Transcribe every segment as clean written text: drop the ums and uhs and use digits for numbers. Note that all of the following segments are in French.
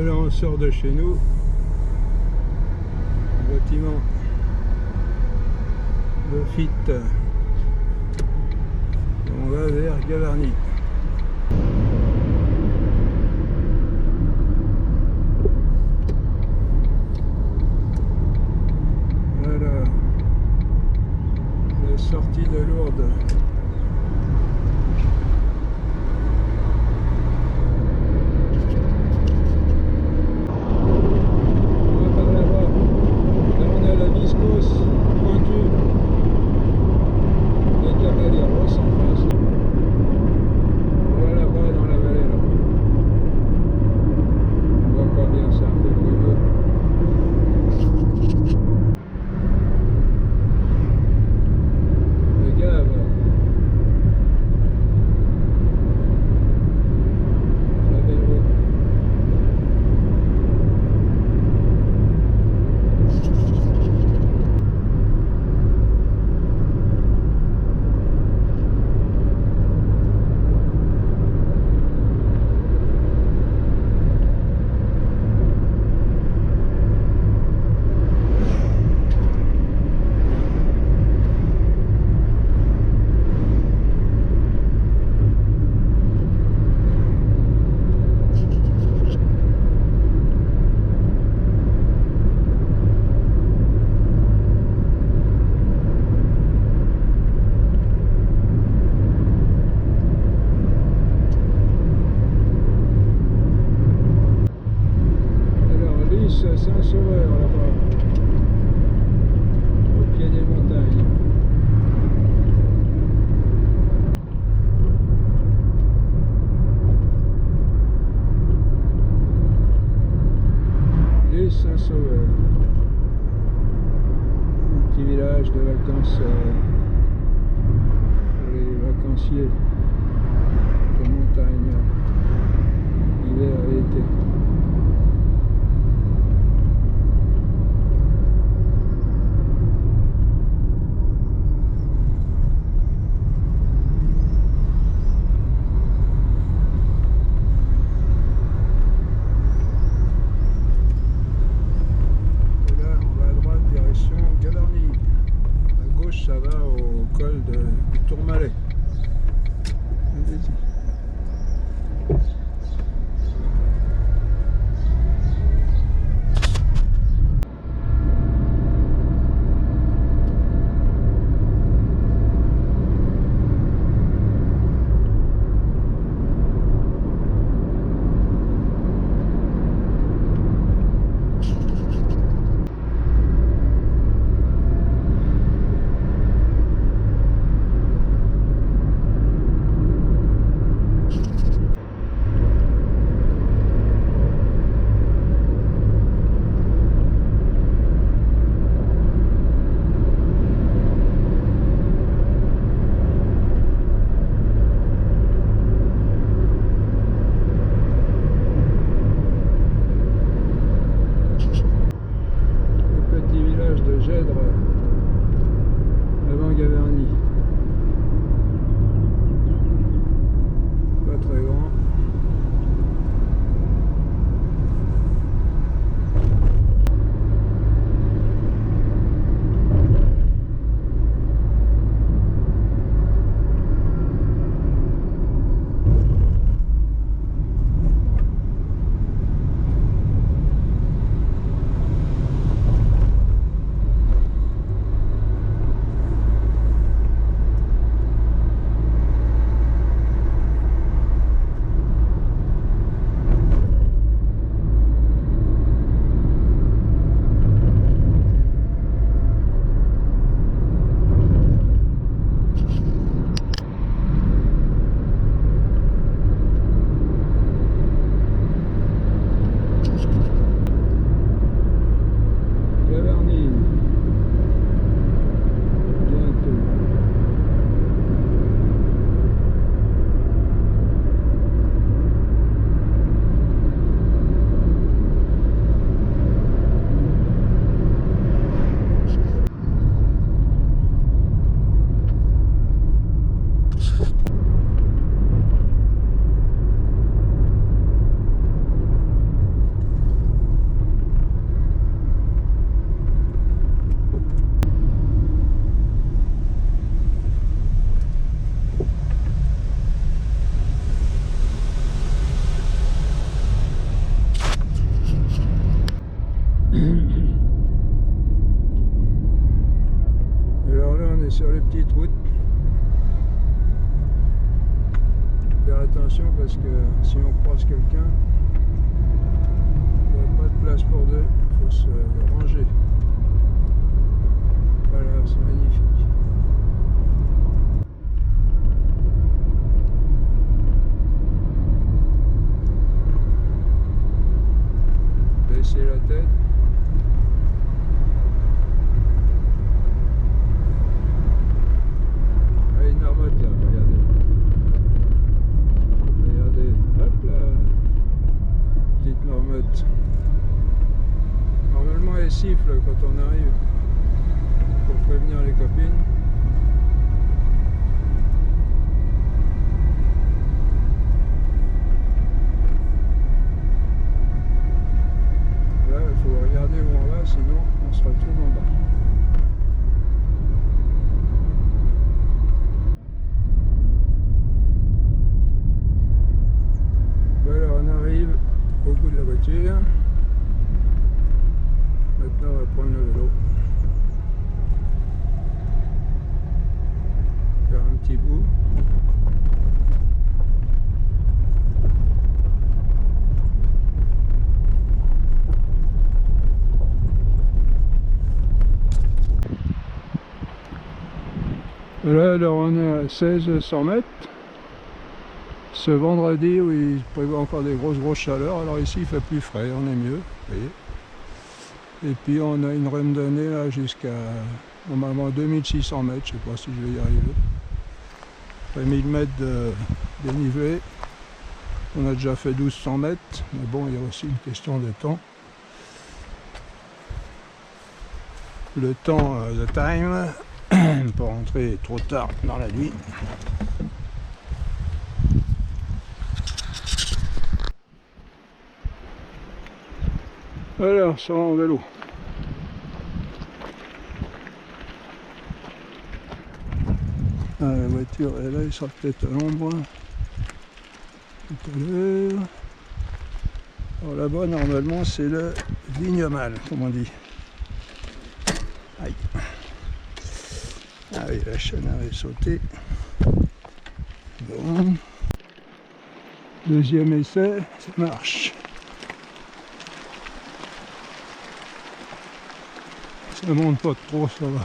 Et là on sort de chez nous, bâtiment de FIT, on va vers Gavarnie. Voilà la sortie de Lourdes. Saint-Sauveur là-bas, au pied des montagnes. Les Saint-Sauveur, un petit village de vacances pour les vacanciers de montagne, hiver et été. Ça va au col du Tourmalet. attention parce que si on croise quelqu'un, il n'y a pas de place pour deux, il faut se ranger. Voilà, c'est magnifique. Baisser la tête. Ah, une marmotte là, regardez. Regardez, hop là. Petite marmotte. Normalement elle siffle quand on arrive pour prévenir les copines. Là, il faut regarder où on va, sinon on se retrouve en bas. Voilà, on arrive au bout de la voiture. Maintenant, on va prendre le vélo. Faire un petit bout. Voilà, alors on est à 1600 mètres. Ce vendredi où il prévoit encore des grosses chaleurs, alors ici il fait plus frais, on est mieux, vous voyez. Et puis on a une randonnée là jusqu'à normalement 2600 mètres, je ne sais pas si je vais y arriver. Après 1000 mètres de dénivelé, on a déjà fait 1200 mètres, mais bon, il y a aussi une question de temps. Le temps, le time, pour rentrer trop tard dans la nuit. Alors, ça va en vélo. Ah, la voiture est là, il sera peut-être à l'ombre tout à l'heure. Alors là-bas, normalement, c'est le Vignomal, comme on dit. Aïe. Ah oui, la chaîne avait sauté. Bon. Deuxième essai, ça marche. Ça monte pas trop, ça va.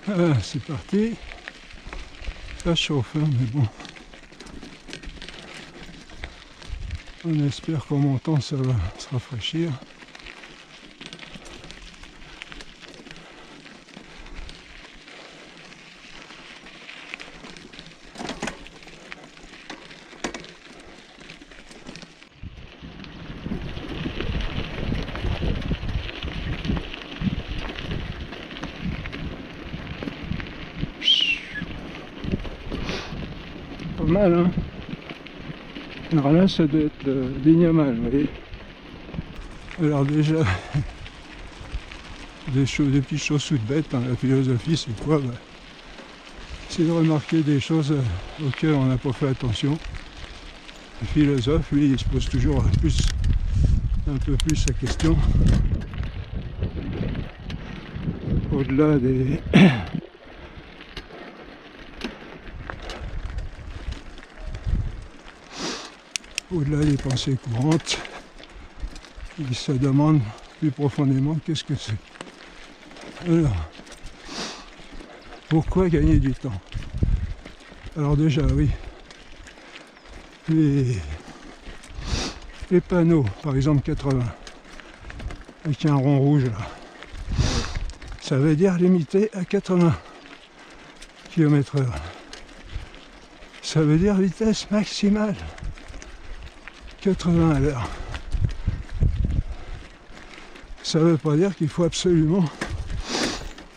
Ah, c'est parti. Ça chauffe, hein, mais bon. On espère qu'en montant, ça va se rafraîchir. Pas mal, hein. Alors là, ça doit être le Vignomal, vous voyez. Alors déjà, des petites choses toutes bêtes, hein. La philosophie, c'est quoi? C'est de remarquer des choses auxquelles on n'a pas fait attention. Le philosophe, lui, il se pose toujours un peu plus la question. Au-delà des... Au-delà des pensées courantes, il se demande plus profondément qu'est-ce que c'est. Alors, pourquoi gagner du temps? Alors déjà, oui, les panneaux, par exemple 80, avec un rond rouge là, ça veut dire limité à 80 km/h. Ça veut dire vitesse maximale. 80 à l'heure. Ça ne veut pas dire qu'il faut absolument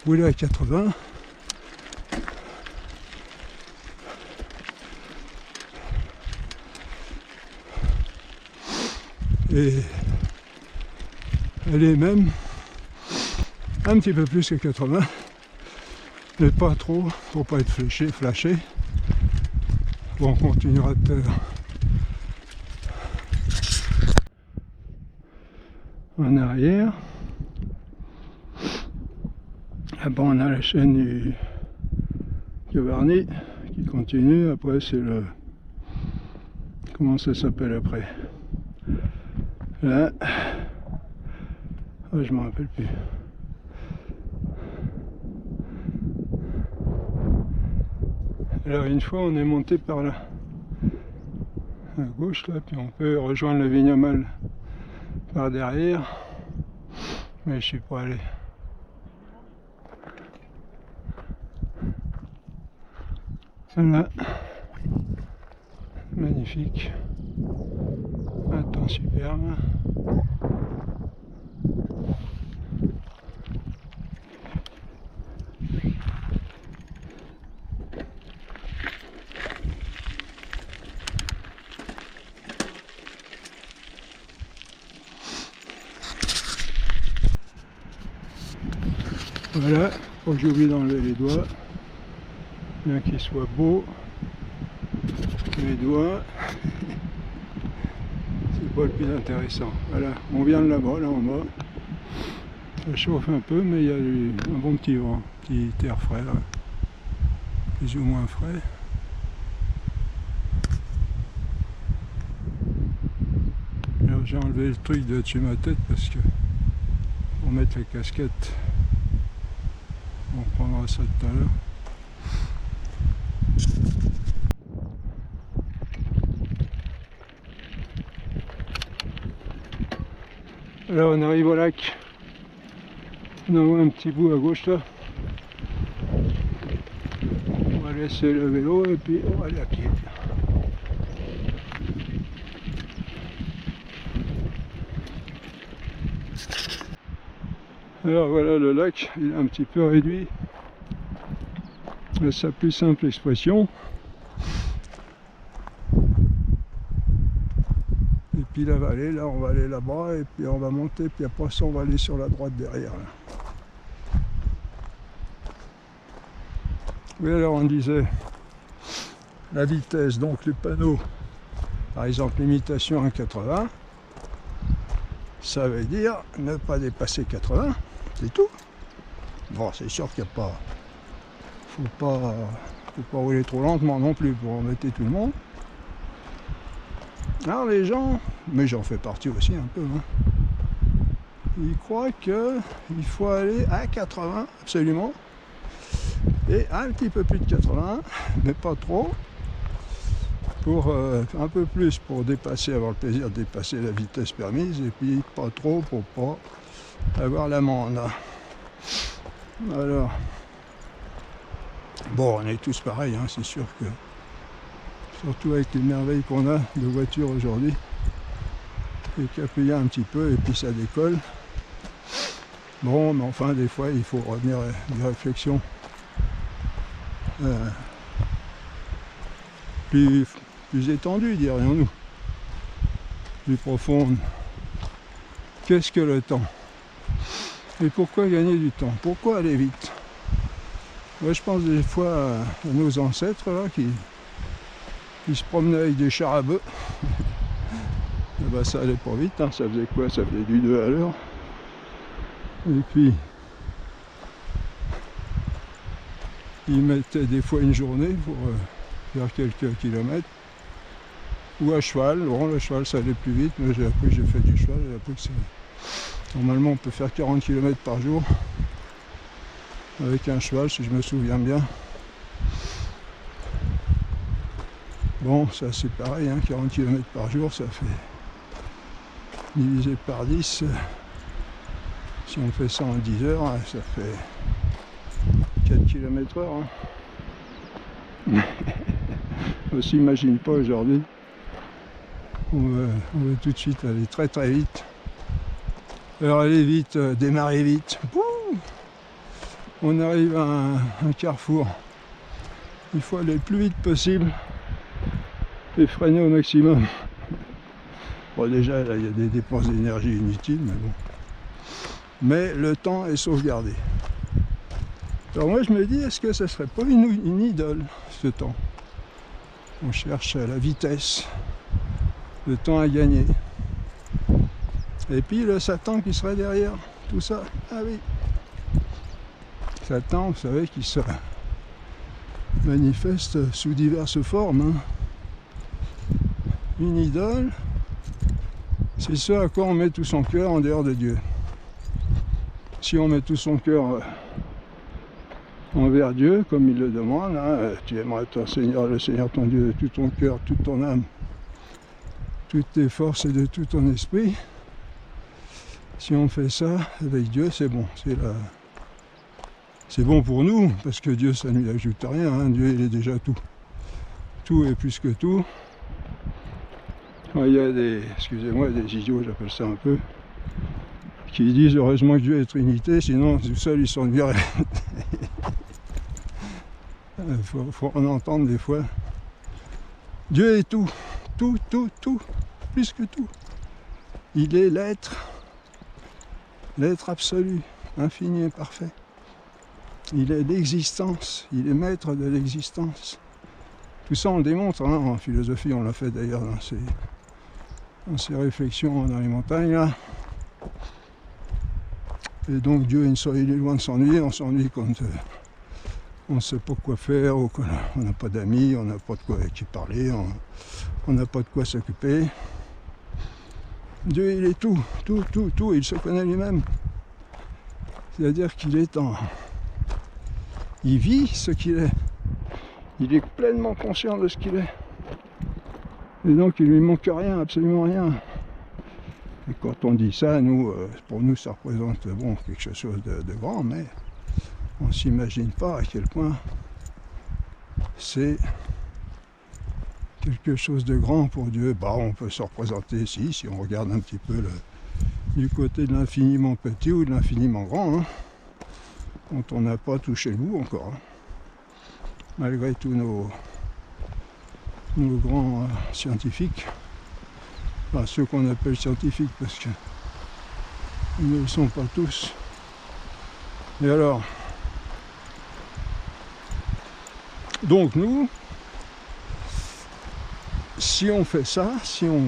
rouler à 80. Et elle est même un petit peu plus que 80, mais pas trop pour pas être flashé. Bon, on continuera de en arrière. Après on a la chaîne du Gavarnie qui continue. Après c'est le... Comment ça s'appelle après? Là... Oh, je m'en rappelle plus. Alors une fois on est monté par là, à gauche là, puis on peut rejoindre le vignoble par derrière, mais je suis pas allé. Voilà, magnifique, un temps superbe. Voilà, faut que j'oublie d'enlever les doigts, bien qu'ils soient beaux, les doigts, c'est pas le plus intéressant. Voilà, on vient de là-bas, là en bas, ça chauffe un peu, mais il y a un bon petit vent, petit air frais, là. Plus ou moins frais. Alors j'ai enlevé le truc de dessus ma tête parce que pour mettre la casquette, on prendra ça tout à l'heure. Là on arrive au lac, on en voit un petit bout à gauche là. On va laisser le vélo et puis on va aller à pied. Alors voilà, le lac, il est un petit peu réduit à sa plus simple expression. Et puis la vallée, là on va aller là-bas et puis on va monter, puis après ça on va aller sur la droite derrière. Là. Oui, alors on disait la vitesse, donc les panneaux, par exemple limitation à 80, ça veut dire ne pas dépasser 80. C'est tout. Bon, c'est sûr qu'il n'y a pas... Faut pas rouler trop lentement non plus pour embêter tout le monde. Alors les gens, mais j'en fais partie aussi un peu, hein, ils croient qu'il faut aller à 80 absolument, et un petit peu plus de 80, mais pas trop, pour un peu plus pour dépasser, avoir le plaisir de dépasser la vitesse permise, et puis pas trop pour pas avoir l'amende. Alors, bon, on est tous pareils, hein, c'est sûr que, surtout avec les merveilles qu'on a de voitures aujourd'hui, et qu'appuyer un petit peu et puis ça décolle. Bon, mais enfin, des fois, il faut revenir à des réflexions plus étendues, dirions-nous, plus profondes. Qu'est-ce que le temps? Et pourquoi gagner du temps? Pourquoi aller vite? Moi, je pense des fois à nos ancêtres là, qui se promenaient avec des chars à bœufs. Et ben, ça allait pas vite, hein. Ça faisait quoi? Ça faisait du 2 à l'heure. Et puis, ils mettaient des fois une journée pour faire quelques kilomètres. Ou à cheval. Bon, le cheval, ça allait plus vite. Moi, j'ai appris que j'ai fait du cheval. J'ai appris que normalement, on peut faire 40 km par jour avec un cheval, si je me souviens bien. Bon, ça c'est pareil, hein, 40 km par jour, ça fait divisé par 10. Si on fait ça en 10 heures, ça fait 4 km heure. Hein. On s'imagine pas aujourd'hui. On veut tout de suite aller très très vite. Alors aller vite, démarrer vite. Bouh, on arrive à un carrefour. Il faut aller le plus vite possible et freiner au maximum. Bon, déjà là il y a des dépenses d'énergie inutiles, mais bon. Mais le temps est sauvegardé. Alors moi je me dis, est-ce que ça serait pas une idole, ce temps? On cherche la vitesse, le temps à gagner. Et puis le Satan qui serait derrière tout ça. Ah oui. Satan, vous savez, qui se manifeste sous diverses formes. Hein. Une idole, c'est ce à quoi on met tout son cœur en dehors de Dieu. Si on met tout son cœur envers Dieu, comme il le demande, hein, tu aimeras ton Seigneur, le Seigneur ton Dieu de tout ton cœur, toute ton âme, toutes tes forces et de tout ton esprit. Si on fait ça avec Dieu, c'est bon. C'est bon pour nous, parce que Dieu, ça ne lui ajoute rien. Hein. Dieu, il est déjà tout. Tout est plus que tout. Il y a des, excusez-moi, des idiots, j'appelle ça un peu, qui disent heureusement que Dieu est Trinité, sinon tout seul ils s'ennuieraient. Il faut en entendre des fois. Dieu est tout, tout, plus que tout. Il est l'être absolu, infini et parfait. Il est l'existence, il est maître de l'existence. Tout ça on le démontre, hein, en philosophie, on l'a fait d'ailleurs dans ces réflexions dans les montagnes là. Et donc Dieu il est loin de s'ennuyer, on s'ennuie quand on ne sait pas quoi faire, ou on n'a pas d'amis, on n'a pas de quoi avec qui parler, on n'a pas de quoi s'occuper. Dieu il est tout, il se connaît lui-même. C'est-à-dire qu'il est il vit ce qu'il est. Il est pleinement conscient de ce qu'il est. Et donc il lui manque rien, absolument rien. Et quand on dit ça, nous, pour nous ça représente bon, quelque chose de grand, mais on ne s'imagine pas à quel point c'est quelque chose de grand pour Dieu. Bah, on peut se représenter ici, si on regarde un petit peu du côté de l'infiniment petit ou de l'infiniment grand, hein, quand on n'a pas touché le bout encore. Hein. Malgré tous nos grands scientifiques, enfin ceux qu'on appelle scientifiques parce qu'ils ne le sont pas tous. Et alors, donc nous, si on fait ça, si on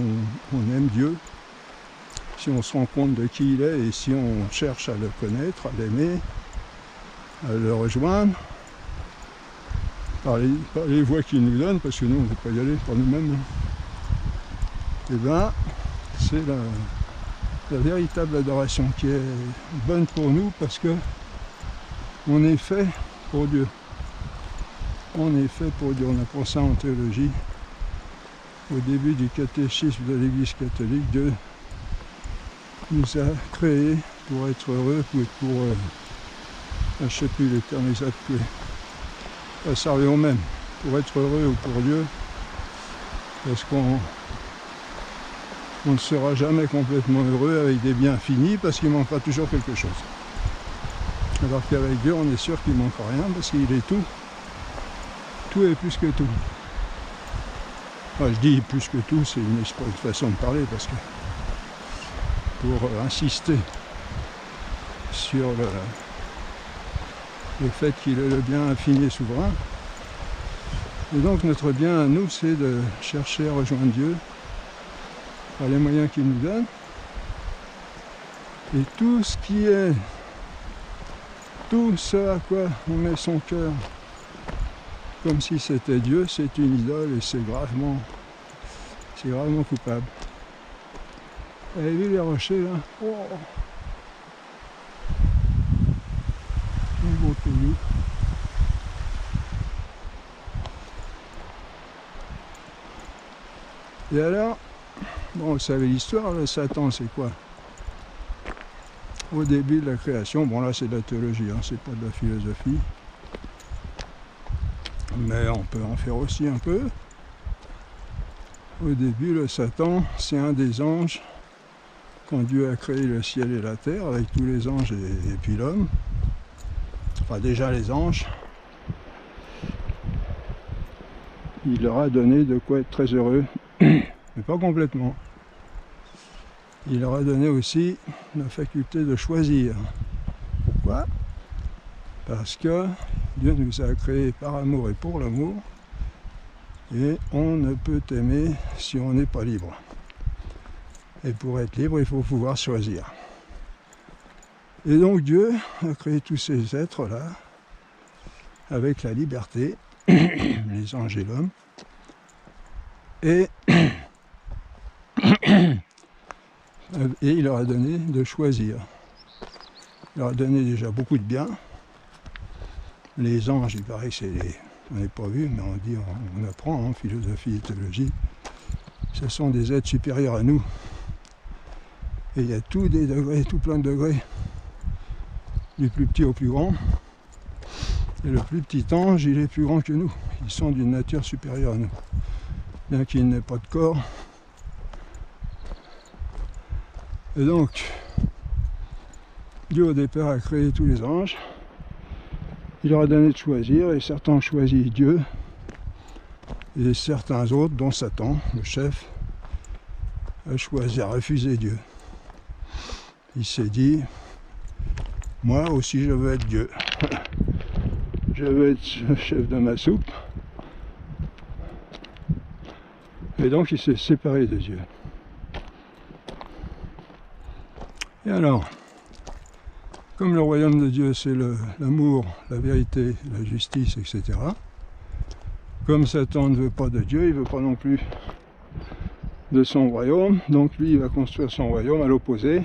aime Dieu, si on se rend compte de qui il est et si on cherche à le connaître, à l'aimer, à le rejoindre, par les voies qu'il nous donne, parce que nous on ne peut pas y aller par nous-mêmes, et bien c'est la véritable adoration qui est bonne pour nous, parce que on est fait pour Dieu. On est fait pour Dieu. On apprend ça en théologie. Au début du catéchisme de l'Église catholique, Dieu nous a créés pour être heureux, pour je ne sais plus les termes exacts, pas servir au même, pour être heureux ou pour Dieu, parce qu'on ne sera jamais complètement heureux avec des biens finis, parce qu'il manquera toujours quelque chose. Alors qu'avec Dieu, on est sûr qu'il ne manque rien, parce qu'il est tout. Tout est plus que tout. Enfin, je dis plus que tout, c'est une façon de parler, parce que pour insister sur le fait qu'il est le bien infini et souverain. Et donc notre bien à nous, c'est de chercher à rejoindre Dieu par les moyens qu'il nous donne. Et tout ce qui est, tout ce à quoi on met son cœur, comme si c'était Dieu, c'est une idole et c'est gravement coupable. Vous avez vu les rochers là? Oh, un beau pays. Et alors, bon, vous savez l'histoire, là, Satan c'est quoi? Au début de la création, bon là c'est de la théologie, hein, c'est pas de la philosophie, mais on peut en faire aussi un peu. Au début, le Satan, c'est un des anges, quand Dieu a créé le ciel et la terre, avec tous les anges et puis l'homme, enfin déjà les anges, il leur a donné de quoi être très heureux, mais pas complètement. Il leur a donné aussi la faculté de choisir. Pourquoi? Parce que Dieu nous a créés par amour et pour l'amour, et on ne peut aimer si on n'est pas libre. Et pour être libre, il faut pouvoir choisir. Et donc Dieu a créé tous ces êtres-là avec la liberté, les anges et l'homme. Et il leur a donné de choisir. Il leur a donné déjà beaucoup de bien. Les anges, il paraît que c'est les... On n'est pas vu, mais on apprend en philosophie et théologie. Ce sont des êtres supérieurs à nous. Et il y a tous des degrés, tout plein de degrés. Du plus petit au plus grand. Et le plus petit ange, il est plus grand que nous. Ils sont d'une nature supérieure à nous. Bien qu'il n'ait pas de corps. Et donc, Dieu au départ a créé tous les anges. Il leur a donné de choisir, et certains ont choisi Dieu, et certains autres, dont Satan, le chef, a refusé Dieu. Il s'est dit, moi aussi je veux être Dieu. Je veux être le chef de ma soupe. Et donc il s'est séparé de Dieu. Et alors, comme le royaume de Dieu c'est l'amour, la vérité, la justice, etc. Comme Satan ne veut pas de Dieu, il ne veut pas non plus de son royaume, donc lui il va construire son royaume à l'opposé,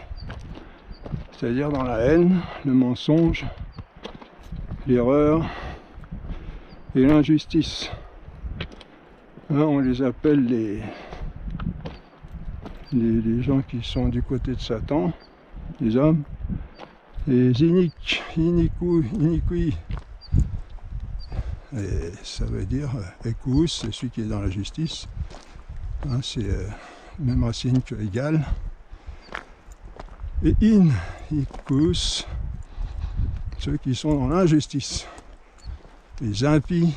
c'est-à-dire dans la haine, le mensonge, l'erreur et l'injustice. Hein, on les appelle les gens qui sont du côté de Satan, les hommes, les iniqui. Et ça veut dire écous, c'est celui qui est dans la justice. Hein, c'est même racine que égal. Et icus, ceux qui sont dans l'injustice. Les impies,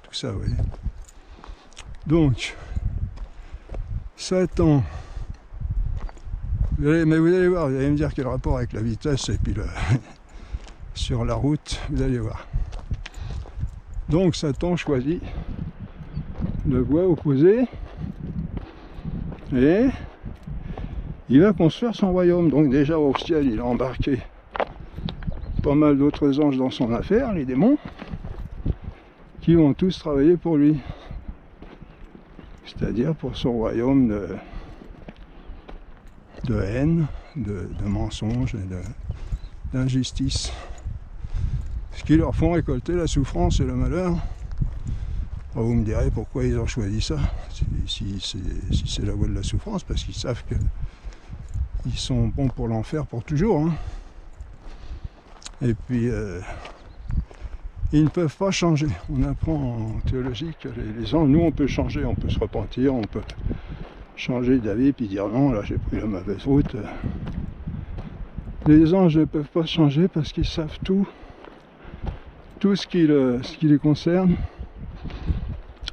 tout ça, oui. Donc, Satan. Mais vous allez voir, vous allez me dire quel rapport avec la vitesse et puis sur la route, vous allez voir. Donc Satan choisit la voie opposée et il va construire son royaume. Donc déjà au ciel, il a embarqué pas mal d'autres anges dans son affaire, les démons, qui vont tous travailler pour lui. C'est-à-dire pour son royaume de haine, de mensonges et d'injustice. Ce qui leur font récolter la souffrance et le malheur. Alors vous me direz pourquoi ils ont choisi ça, si c'est la voie de la souffrance, parce qu'ils savent qu'ils sont bons pour l'enfer pour toujours. Hein. Et puis, ils ne peuvent pas changer. On apprend en théologie que les anges, nous on peut changer, on peut se repentir, on peut changer d'avis puis dire non, là j'ai pris la mauvaise route. Les anges ne peuvent pas changer parce qu'ils savent tout ce qui les concerne,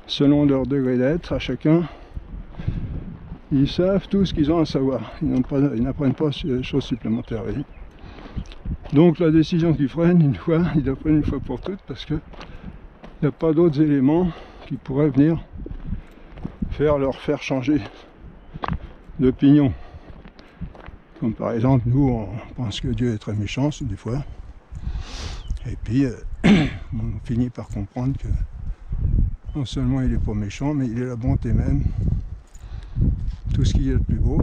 selon leur degré d'être à chacun. Ils savent tout ce qu'ils ont à savoir. Ils n'apprennent pas des choses supplémentaires. Oui. Donc la décision qu'ils prennent ils la prennent une fois pour toutes parce qu'il n'y a pas d'autres éléments qui pourraient venir leur faire changer d'opinion. Comme par exemple, nous, on pense que Dieu est très méchant, des fois. Et puis, on finit par comprendre que non seulement il n'est pas méchant, mais il est la bonté même. Tout ce qui est le plus beau.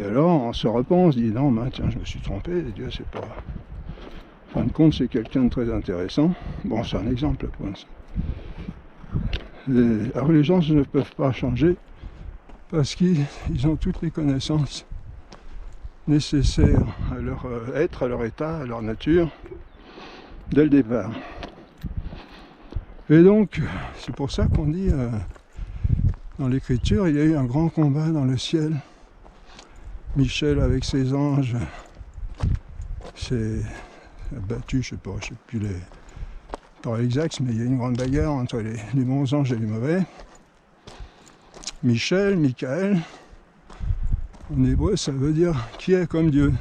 Et alors, on se repent, on se dit, non, ben, tiens, je me suis trompé, Dieu, c'est pas... En fin de compte, c'est quelqu'un de très intéressant. Bon, c'est un exemple pour l'instant. Alors, les gens ne peuvent pas changer parce qu'ils ont toutes les connaissances nécessaires à leur être, à leur état, à leur nature, dès le départ. Et donc, c'est pour ça qu'on dit, dans l'écriture, il y a eu un grand combat dans le ciel. Michel avec ses anges s'est battu, je sais plus par l'exact, mais il y a une grande bagarre entre les bons anges et les mauvais. Michaël, en hébreu, ça veut dire qui est comme Dieu.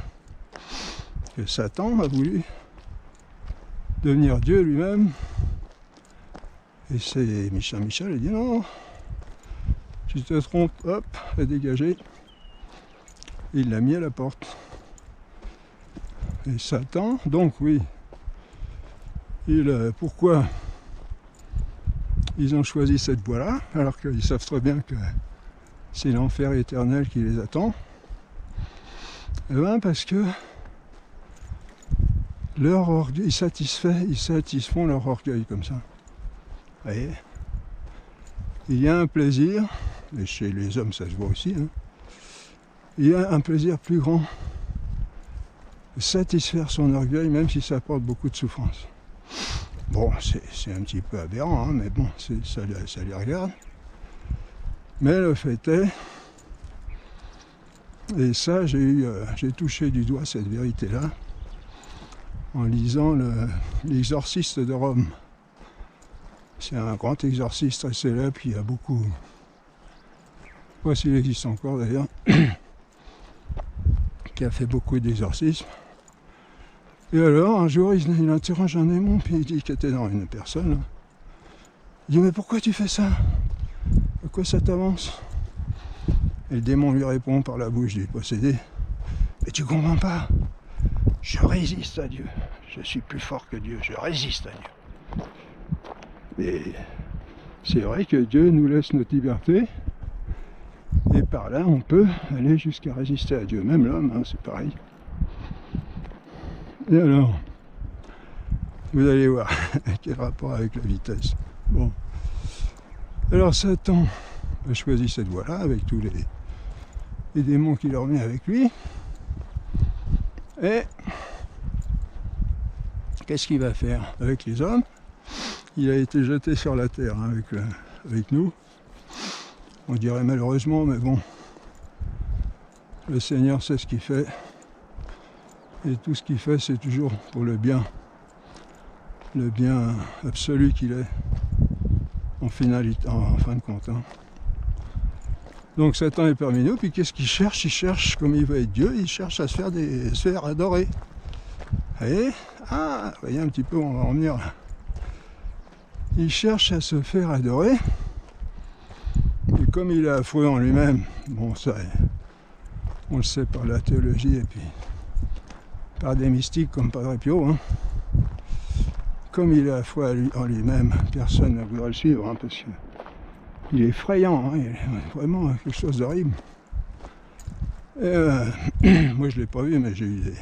Et Satan a voulu devenir Dieu lui-même. Et c'est Michel, il dit non, tu te trompes, hop, à dégager. il l'a mis à la porte. Et Satan, donc oui, pourquoi ils ont choisi cette voie-là, alors qu'ils savent très bien que c'est l'enfer éternel qui les attend? Eh bien parce que leur orgueil, ils satisfont leur orgueil comme ça. Vous voyez, il y a un plaisir, et chez les hommes ça se voit aussi, hein, il y a un plaisir plus grand de satisfaire son orgueil, même si ça apporte beaucoup de souffrance. Bon, c'est un petit peu aberrant, hein, mais bon, ça les regarde. Mais le fait est, et ça j'ai touché du doigt cette vérité-là en lisant l'Exorciste de Rome. C'est un grand exorciste très célèbre qui a beaucoup, je ne sais pas s'il existe encore d'ailleurs, qui a fait beaucoup d'exorcismes. Et alors, un jour, il interroge un démon, puis il dit qu'il était dans une personne. Il dit, mais pourquoi tu fais ça? À quoi ça t'avance? Et le démon lui répond par la bouche du possédé, mais tu comprends pas, je résiste à Dieu, je suis plus fort que Dieu, je résiste à Dieu. Mais c'est vrai que Dieu nous laisse notre liberté, et par là on peut aller jusqu'à résister à Dieu, même l'homme, hein, c'est pareil. Et alors, vous allez voir quel rapport avec la vitesse. Bon, alors Satan a choisi cette voie-là avec tous les démons qu'il a remis avec lui. Et qu'est-ce qu'il va faire avec les hommes? Il a été jeté sur la terre, hein, avec nous. On dirait malheureusement, mais bon, le Seigneur sait ce qu'il fait. Et tout ce qu'il fait, c'est toujours pour le bien absolu qu'il est, en fin de compte. Hein. Donc Satan est parmi nous, puis qu'est-ce qu'il cherche? Il cherche, comme il veut être Dieu, il cherche à se faire adorer. Et, voyez un petit peu où on va en venir là. Il cherche à se faire adorer, et comme il est affreux en lui-même, bon ça, on le sait par la théologie, et puis par des mystiques comme Padre Pio, hein. Comme il est affreux en lui-même, personne ne voudrait le suivre, hein, parce qu'il est effrayant, hein, il est vraiment quelque chose d'horrible. Moi je ne l'ai pas vu, mais j'ai eu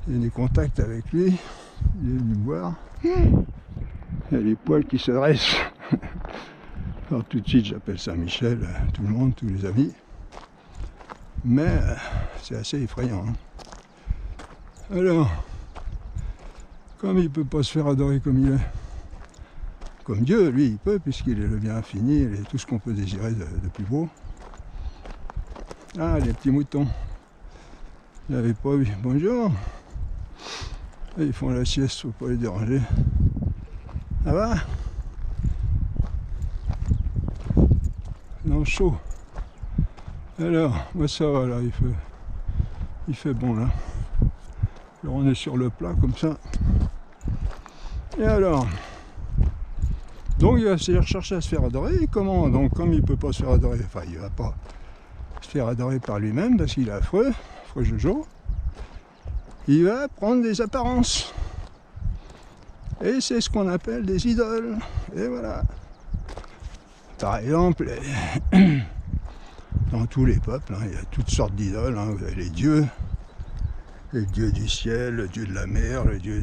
des contacts avec lui, il est venu me voir, il y a les poils qui se dressent. Alors tout de suite j'appelle Saint-Michel, tout le monde, tous les amis, mais c'est assez effrayant. Hein. Alors, comme il ne peut pas se faire adorer comme il est, comme Dieu, lui, il peut, puisqu'il est le bien infini, il est tout ce qu'on peut désirer de plus beau. Ah, les petits moutons, je n'avais pas vu. Bonjour. Et ils font la sieste, il ne faut pas les déranger. Ça va? Non, chaud. Alors, moi ça va là, il fait bon là. Alors on est sur le plat comme ça. Et alors, donc il va chercher à se faire adorer. Et comment? Donc comme il ne peut pas se faire adorer, enfin il ne va pas se faire adorer par lui-même parce qu'il est affreux Jojo, il va prendre des apparences. Et c'est ce qu'on appelle des idoles. Et voilà. Par exemple, dans tous les peuples, hein, il y a toutes sortes d'idoles. Hein. Vous avez les dieux du ciel, le dieu de la mer, le dieu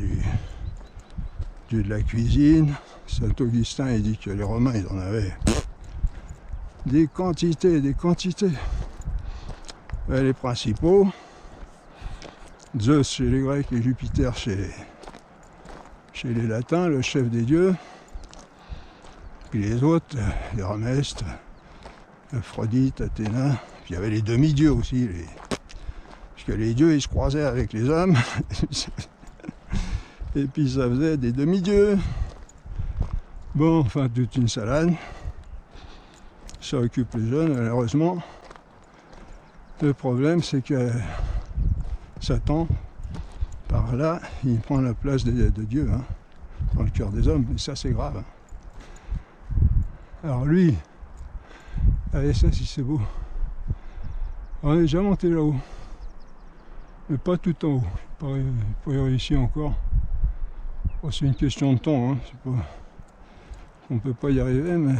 de la cuisine. Saint Augustin il dit que les Romains ils en avaient des quantités. Les principaux, Zeus chez les Grecs et Jupiter chez les Latins, le chef des dieux. Puis les autres, Hermès, Aphrodite, Athéna. Puis il y avait les demi-dieux aussi. Parce que les dieux, ils se croisaient avec les hommes. Et puis ça faisait des demi-dieux. Bon, enfin, toute une salade. Ça occupe les jeunes, malheureusement. Le problème, c'est que Satan, par là, il prend la place de Dieu, hein, dans le cœur des hommes. Et ça, c'est grave. Hein. Alors lui, allez, ça, si c'est beau. On est déjà monté là-haut, mais pas tout en haut. Il faut y réussir encore. Bon, c'est une question de temps, hein. On ne peut pas y arriver, mais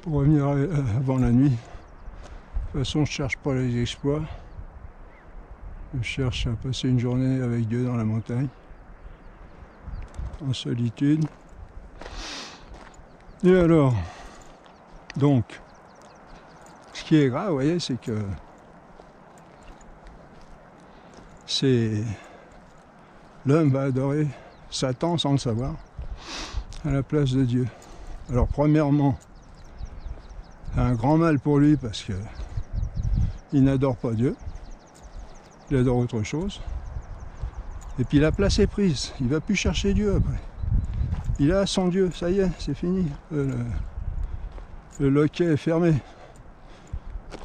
pour revenir avant la nuit. De toute façon, je ne cherche pas les exploits. Je cherche à passer une journée avec Dieu dans la montagne, en solitude. Et alors, donc, ce qui est grave, vous voyez, c'est que l'homme va adorer Satan sans le savoir, à la place de Dieu. Alors premièrement, c'est un grand mal pour lui parce que il n'adore pas Dieu, il adore autre chose. Et puis la place est prise, il ne va plus chercher Dieu après. Il a son Dieu, ça y est, c'est fini. Le loquet est fermé.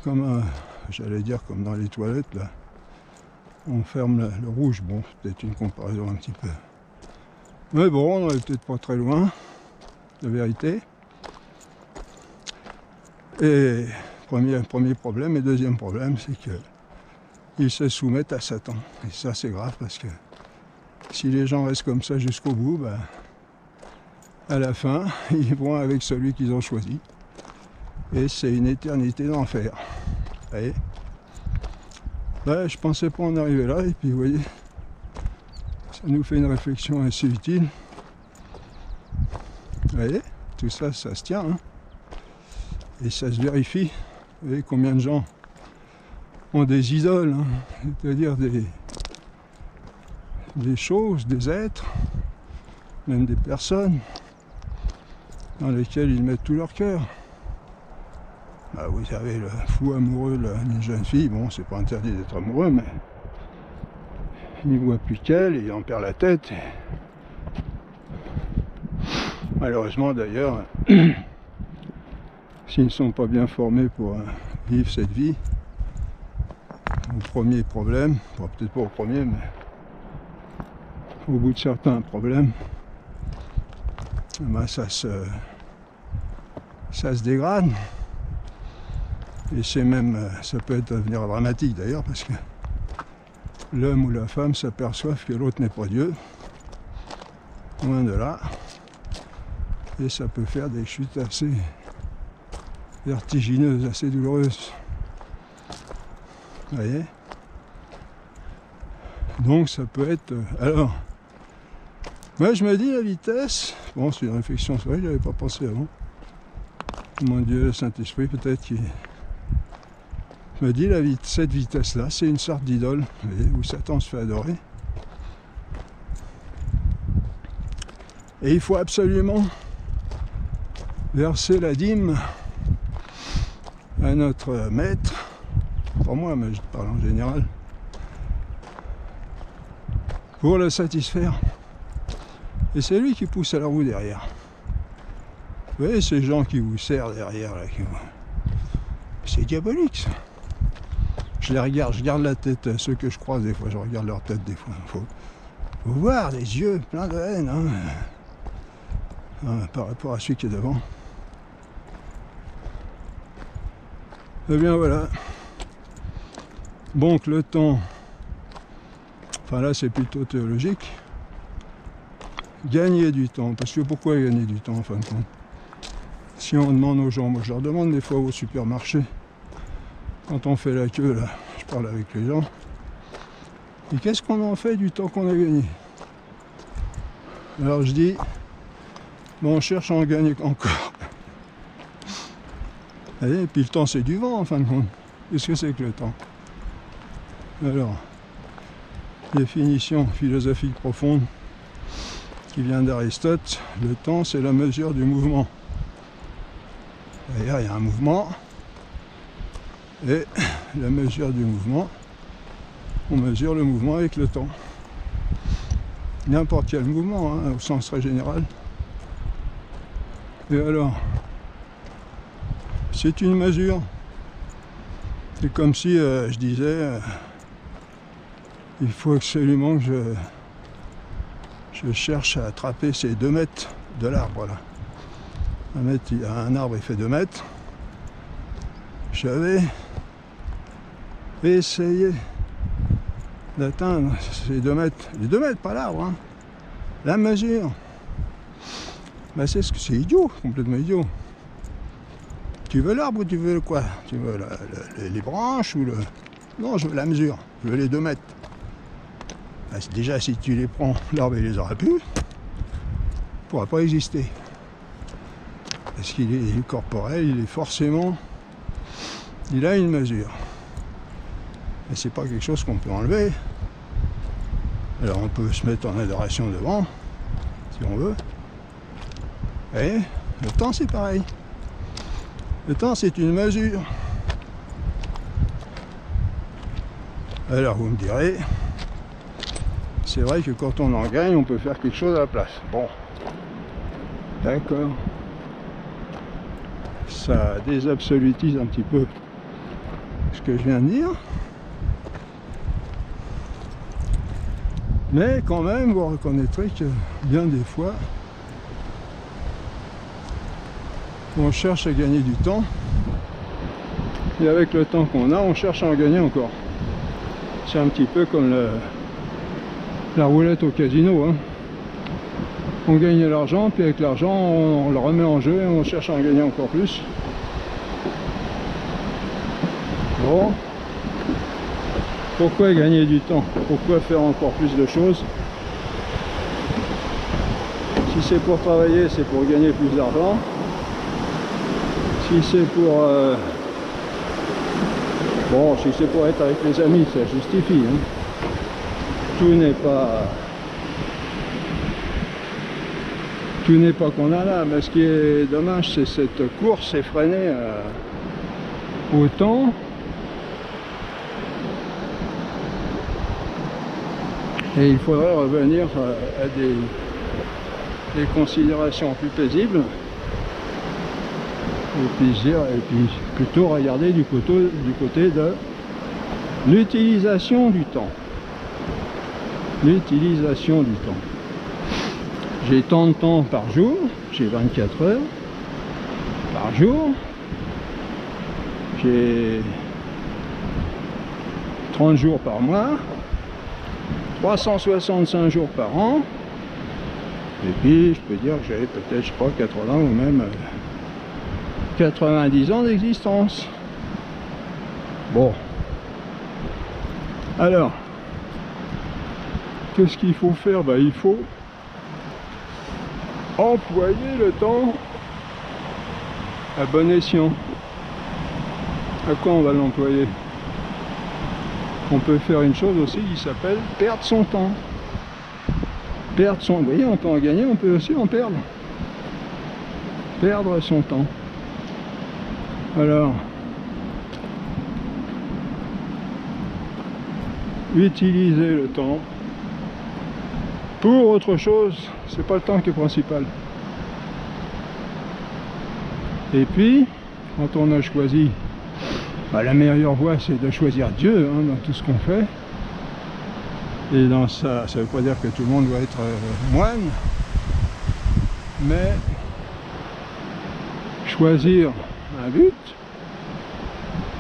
Comme, j'allais dire, comme dans les toilettes, là. On ferme le rouge. Bon, c'est peut-être une comparaison un petit peu. Mais bon, on n'est peut-être pas très loin, de vérité. Et premier problème, et deuxième problème, c'est qu'ils se soumettent à Satan. Et ça, c'est grave, parce que si les gens restent comme ça jusqu'au bout, ben, à la fin, ils vont avec celui qu'ils ont choisi. Et c'est une éternité d'enfer. Vous voyez ? Ben, je pensais pas en arriver là, et puis vous voyez, ça nous fait une réflexion assez utile. Vous voyez ? Tout ça, ça se tient, hein ? Et ça se vérifie. Vous voyez combien de gens ont des idoles, hein, c'est-à-dire des choses, des êtres, même des personnes dans lesquelles ils mettent tout leur cœur. Bah, vous savez, le fou amoureux d'une jeune fille, bon, c'est pas interdit d'être amoureux, mais il ne voit plus qu'elle et il en perd la tête. Et malheureusement d'ailleurs, s'ils ne sont pas bien formés pour vivre cette vie, au premier problème, bon, peut-être pas au premier, mais au bout de certains problèmes, ben ça se dégrade. Et c'est même, ça peut devenir dramatique d'ailleurs, parce que l'homme ou la femme s'aperçoivent que l'autre n'est pas Dieu, loin de là, et ça peut faire des chutes assez vertigineuses, assez douloureuses. Vous voyez ? Donc ça peut être... Alors, moi je me dis la vitesse, bon c'est une réflexion, c'est vrai que je n'y avais pas pensé avant. Mon Dieu, le Saint-Esprit peut-être qui... me dit cette vitesse-là, c'est une sorte d'idole, où Satan se fait adorer. Et il faut absolument verser la dîme à notre maître, pas moi, mais je parle en général, pour le satisfaire. Et c'est lui qui pousse à la roue derrière. Vous voyez ces gens qui vous serrent derrière, là, c'est diabolique ça. Je les regarde, je garde la tête, ceux que je croise des fois, je regarde leur tête des fois. Faut voir des yeux pleins de haine, hein, par rapport à celui qui est devant. Eh bien voilà. Donc le temps, enfin là c'est plutôt théologique, gagner du temps, parce que pourquoi gagner du temps en fin de compte? Si on demande aux gens, moi je leur demande des fois au supermarché, quand on fait la queue là, je parle avec les gens, et qu'est-ce qu'on en fait du temps qu'on a gagné? Alors je dis, bon on cherche à en gagner encore. Et puis le temps c'est du vent en fin de compte. Qu'est-ce que c'est que le temps? Alors, définition philosophique profonde qui vient d'Aristote, le temps c'est la mesure du mouvement. D'ailleurs il y a un mouvement, et la mesure du mouvement, on mesure le mouvement avec le temps. N'importe quel mouvement, hein, au sens très général. Et alors, c'est une mesure. C'est comme si je disais, il faut absolument que je cherche à attraper ces 2 mètres de l'arbre là. Un arbre il fait 2 mètres. j'avais essayé d'atteindre ces 2 mètres, les 2 mètres, pas l'arbre, hein. La mesure, bah c'est idiot, complètement idiot. Tu veux l'arbre ou tu veux quoi? Tu veux les branches ou le... Non, je veux la mesure, je veux les 2 mètres. Bah, déjà, si tu les prends, l'arbre il les aura plus, il ne pourra pas exister. Parce qu'il est corporel, il est forcément... Il a une mesure. Et c'est pas quelque chose qu'on peut enlever. Alors on peut se mettre en adoration devant, si on veut. Et le temps c'est pareil. Le temps c'est une mesure. Alors vous me direz, c'est vrai que quand on en gagne, on peut faire quelque chose à la place. Bon, d'accord. Ça désabsolutise un petit peu ce que je viens de dire. Mais quand même, vous reconnaîtrez que bien des fois, on cherche à gagner du temps. Et avec le temps qu'on a, on cherche à en gagner encore. C'est un petit peu comme la roulette au casino, hein. On gagne de l'argent, puis avec l'argent, on le remet en jeu et on cherche à en gagner encore plus. Bon. Pourquoi gagner du temps? Pourquoi faire encore plus de choses? Si c'est pour travailler, c'est pour gagner plus d'argent. Si c'est pour... Bon, si c'est pour être avec les amis, ça justifie, hein. Tout n'est pas qu'on a là, mais ce qui est dommage, c'est cette course effrénée au temps. Et il faudrait revenir à des considérations plus paisibles. Et puis plutôt regarder du côté de l'utilisation du temps. L'utilisation du temps. J'ai tant de temps par jour, j'ai 24 heures par jour, j'ai 30 jours par mois, 365 jours par an, et puis je peux dire que j'avais peut-être, je crois, 80 ou même 90 ans d'existence. Bon. Alors, qu'est-ce qu'il faut faire? Ben, il faut employer le temps à bon escient. À quoi on va l'employer? On peut faire une chose aussi qui s'appelle perdre son temps. Perdre son... Vous voyez, on peut en gagner, on peut aussi en perdre. Perdre son temps. Alors, utiliser le temps pour autre chose, c'est pas le temps qui est principal. Et puis, quand on a choisi, bah, la meilleure voie c'est de choisir Dieu, hein, dans tout ce qu'on fait. Et dans ça, ça veut pas dire que tout le monde doit être moine, mais choisir un but,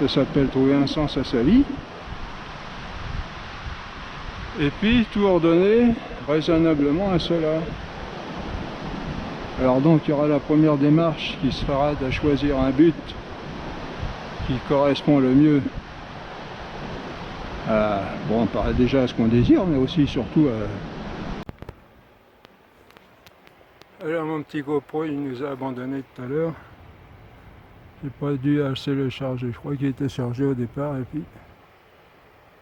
ça s'appelle trouver un sens à sa vie, et puis tout ordonner raisonnablement à cela. Alors donc il y aura la première démarche qui se fera de choisir un but qui correspond le mieux à, bon, déjà à ce qu'on désire, mais aussi surtout à... Alors mon petit GoPro il nous a abandonné tout à l'heure. J'ai pas dû assez le charger, je crois qu'il était chargé au départ et puis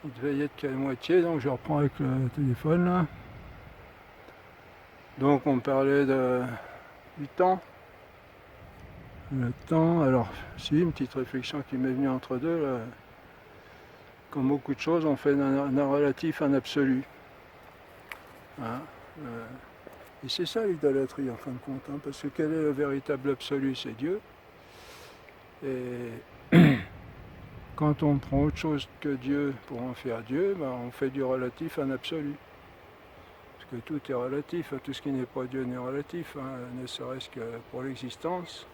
il devait y être qu'à moitié, donc je reprends avec le téléphone là. Donc on parlait du temps. Le temps, alors si, une petite réflexion qui m'est venue entre deux, là. Comme beaucoup de choses, on fait d'un relatif un absolu. Hein, et c'est ça l'idolâtrie en fin de compte, hein, parce que quel est le véritable absolu? C'est Dieu. Et quand on prend autre chose que Dieu pour en faire Dieu, ben on fait du relatif un absolu. Parce que tout est relatif, tout ce qui n'est pas Dieu n'est relatif, hein, ne serait-ce que pour l'existence.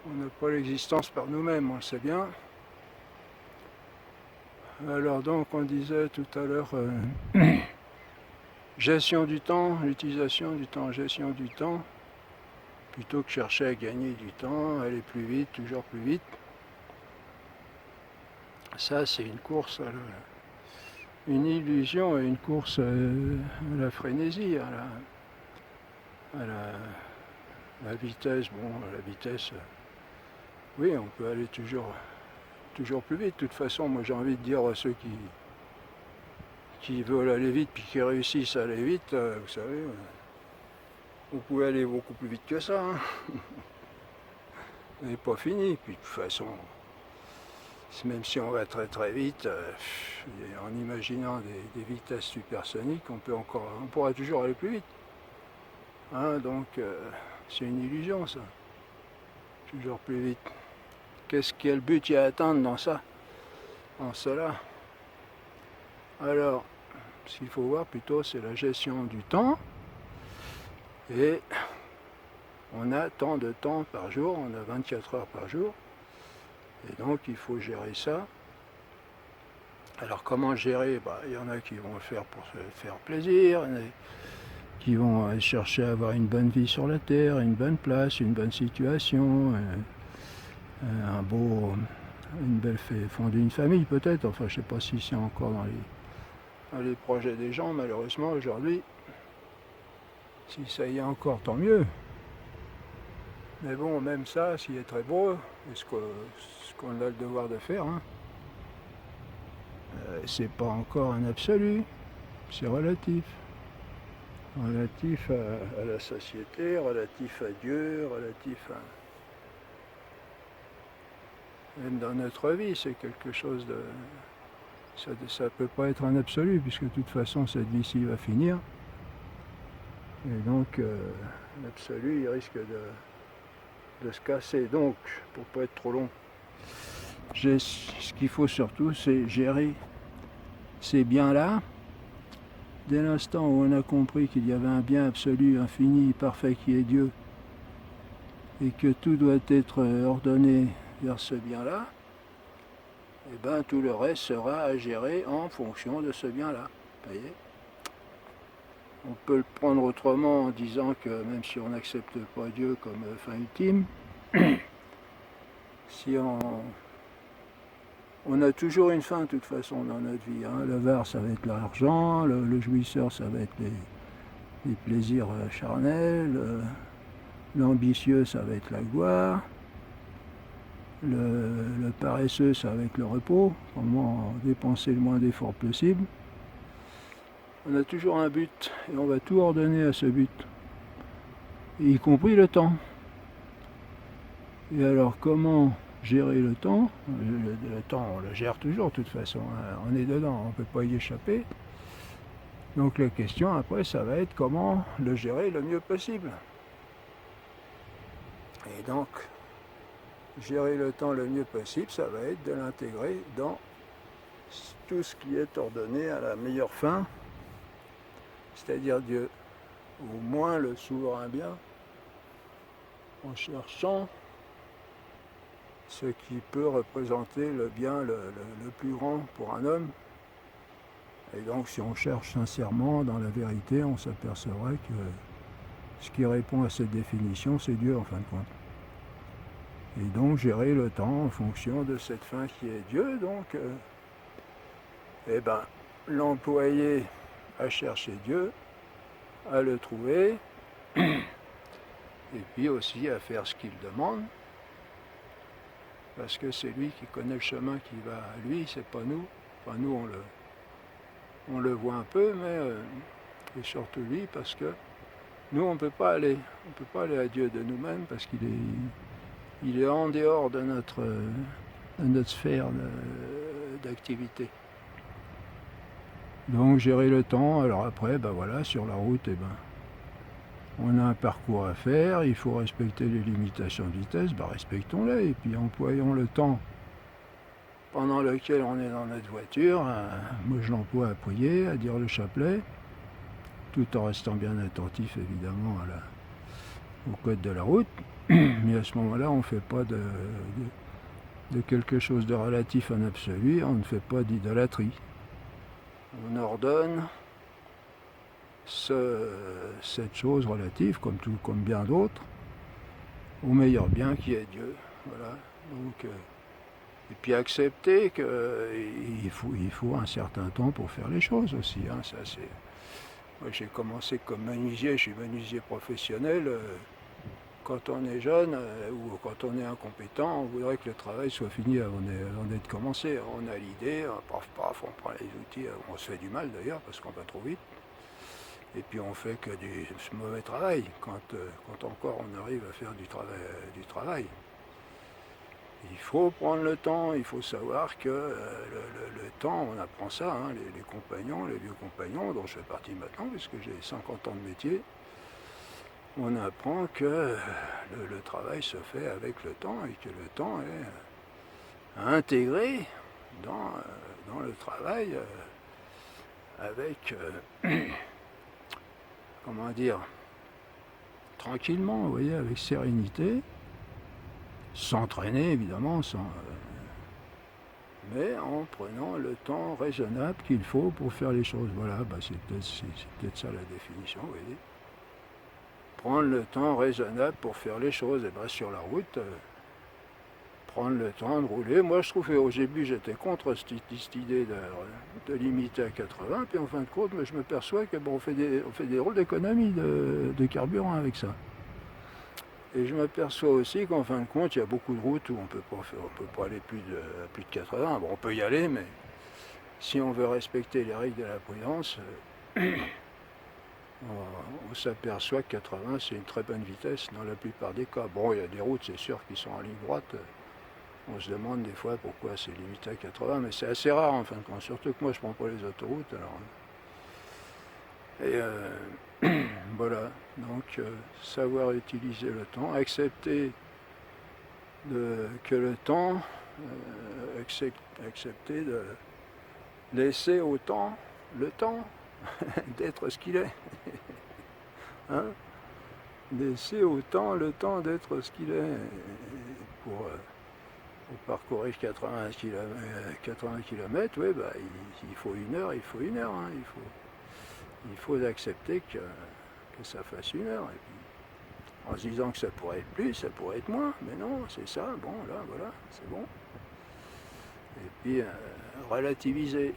On n'a pas l'existence par nous-mêmes, on le sait bien. Alors donc on disait tout à l'heure gestion du temps, l'utilisation du temps, gestion du temps, plutôt que chercher à gagner du temps, aller plus vite, toujours plus vite. Ça c'est une course, une illusion et une course à la frénésie, à la vitesse. Bon, la vitesse, oui, on peut aller toujours plus vite. De toute façon, moi j'ai envie de dire à ceux qui veulent aller vite puis qui réussissent à aller vite, vous savez, vous pouvez aller beaucoup plus vite que ça. Hein. Vous n'avez pas fini. Puis de toute façon, même si on va très très vite, en imaginant des vitesses supersoniques, on pourra toujours aller plus vite. Hein, donc c'est une illusion ça. Toujours plus vite. Quel but il y a à atteindre dans ça, en cela? Alors, ce qu'il faut voir plutôt, c'est la gestion du temps. Et on a tant de temps par jour, on a 24 heures par jour. Et donc, il faut gérer ça. Alors, comment gérer? Il y en a qui vont le faire pour se faire plaisir, il y en a qui vont chercher à avoir une bonne vie sur la Terre, une bonne place, une bonne situation, une belle fonder une famille peut-être. Enfin, je ne sais pas si c'est encore dans les projets des gens, malheureusement, aujourd'hui. Si ça y est encore, tant mieux. Mais bon, même ça, s'il est très beau, et ce qu'on a le devoir de faire, hein, c'est pas encore un absolu, c'est relatif. Relatif à la société, relatif à Dieu, relatif à... Même dans notre vie, c'est quelque chose de... Ça ne peut pas être un absolu, puisque de toute façon, cette vie-ci va finir. Et donc, l'absolu, il risque de se casser. Donc, pour ne pas être trop long, ce qu'il faut surtout, c'est gérer ces biens-là. Dès l'instant où on a compris qu'il y avait un bien absolu, infini, parfait qui est Dieu, et que tout doit être ordonné vers ce bien-là, et bien tout le reste sera à gérer en fonction de ce bien-là. Voyez ? On peut le prendre autrement en disant que même si on n'accepte pas Dieu comme fin ultime, si on a toujours une fin de toute façon dans notre vie. Hein. L'avare, ça va être l'argent, le jouisseur, ça va être les plaisirs charnels, l'ambitieux, ça va être la gloire, le paresseux, ça va être le repos, comment dépenser le moins d'efforts possible. On a toujours un but et on va tout ordonner à ce but, y compris le temps. Et alors comment gérer le temps? Le temps, on le gère toujours de toute façon, hein. On est dedans, on ne peut pas y échapper. Donc la question après, ça va être comment le gérer le mieux possible. Et donc, gérer le temps le mieux possible, ça va être de l'intégrer dans tout ce qui est ordonné à la meilleure fin, c'est-à-dire Dieu, ou moins le souverain bien, en cherchant ce qui peut représenter le bien le plus grand pour un homme. Et donc si on cherche sincèrement dans la vérité, on s'apercevra que ce qui répond à cette définition, c'est Dieu en fin de compte. Et donc gérer le temps en fonction de cette fin qui est Dieu, donc l'employer à chercher Dieu, à le trouver, et puis aussi à faire ce qu'il demande, parce que c'est lui qui connaît le chemin qui va à lui, c'est pas nous. Enfin nous on le voit un peu, mais et surtout lui, parce que nous on peut pas aller à Dieu de nous-mêmes, parce qu'il est en dehors de notre sphère d'activité. Donc gérer le temps, alors après, sur la route, on a un parcours à faire, il faut respecter les limitations de vitesse, respectons-les, et puis employons le temps pendant lequel on est dans notre voiture. Moi je l'emploie à prier, à dire le chapelet, tout en restant bien attentif évidemment au code de la route. Mais à ce moment-là, on ne fait pas de quelque chose de relatif en absolu, on ne fait pas d'idolâtrie. On ordonne cette chose relative, comme bien d'autres, au meilleur bien qui est Dieu. Voilà. Donc, et puis accepter qu'il faut un certain temps pour faire les choses aussi. Hein. Ça, moi, j'ai commencé comme menuisier, je suis menuisier professionnel. Quand on est jeune ou quand on est incompétent, on voudrait que le travail soit fini avant d'être commencé. On a l'idée, paf paf, on prend les outils, on se fait du mal d'ailleurs parce qu'on va trop vite. Et puis on fait que du mauvais travail quand encore on arrive à faire du travail. Il faut prendre le temps, il faut savoir que le temps, on apprend ça, hein, les compagnons, les vieux compagnons, dont je fais partie maintenant, puisque j'ai 50 ans de métier, on apprend que le travail se fait avec le temps et que le temps est intégré dans le travail avec, comment dire, tranquillement, vous voyez, avec sérénité, sans traîner évidemment, mais en prenant le temps raisonnable qu'il faut pour faire les choses. Voilà, c'est peut-être ça la définition, vous voyez. Prendre le temps raisonnable pour faire les choses. Et bien sur la route, prendre le temps de rouler. Moi je trouve qu'au début j'étais contre cette idée de limiter à 80, puis en fin de compte, je me perçois que on fait des drôles d'économies de carburant avec ça. Et je m'aperçois aussi qu'en fin de compte, il y a beaucoup de routes où on peut pas aller plus de 80. Bon, on peut y aller, mais si on veut respecter les règles de la prudence, on s'aperçoit que 80 c'est une très bonne vitesse dans la plupart des cas. Bon, il y a des routes, c'est sûr, qui sont en ligne droite. On se demande des fois pourquoi c'est limité à 80, mais c'est assez rare en fin de compte. Surtout que moi, je prends pas les autoroutes. Alors. Et voilà, donc savoir utiliser le temps, accepter que le temps, accepter de laisser au temps le temps d'être ce qu'il est. Hein? Laisser au temps le temps d'être ce qu'il est pour parcourir 80 km, oui, bah, il faut une heure, hein, il faut accepter que ça fasse une heure. Et puis, en se disant que ça pourrait être plus, ça pourrait être moins, mais non, c'est ça, bon, là, voilà, c'est bon. Et puis, relativiser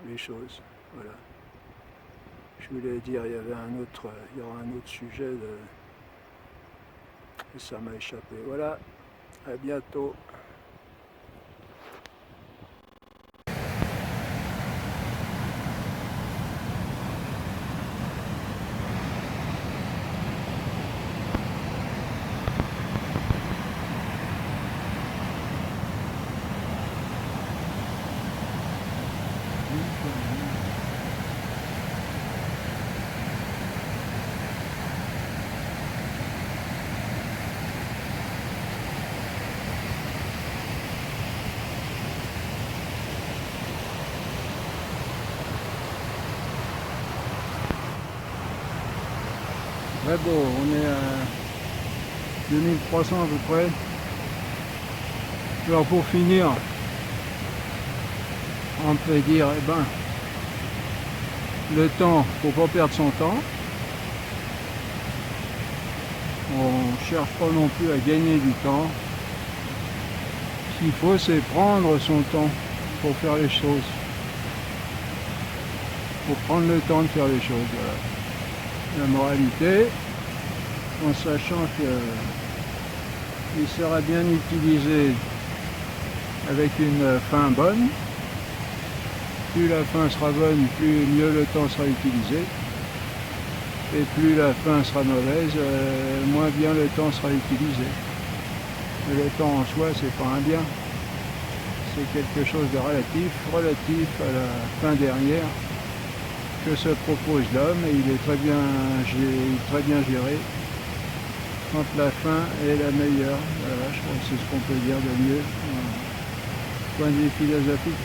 les choses, voilà. Je voulais dire, il y aura un autre sujet, ça m'a échappé. Voilà, à bientôt. Très beau, on est à 2300 à peu près. Alors pour finir, on peut dire, le temps, faut pas perdre son temps. On cherche pas non plus à gagner du temps. Ce qu'il faut, c'est prendre son temps pour faire les choses. Faut prendre le temps de faire les choses, voilà. La moralité, en sachant qu'il sera bien utilisé avec une fin bonne. Plus la fin sera bonne, plus mieux le temps sera utilisé. Et plus la fin sera mauvaise, moins bien le temps sera utilisé. Mais le temps en soi, c'est pas un bien. C'est quelque chose de relatif à la fin dernière que se propose l'homme, et il est très bien géré quand la fin est la meilleure. Voilà, je crois que c'est ce qu'on peut dire de mieux, point de vue philosophique.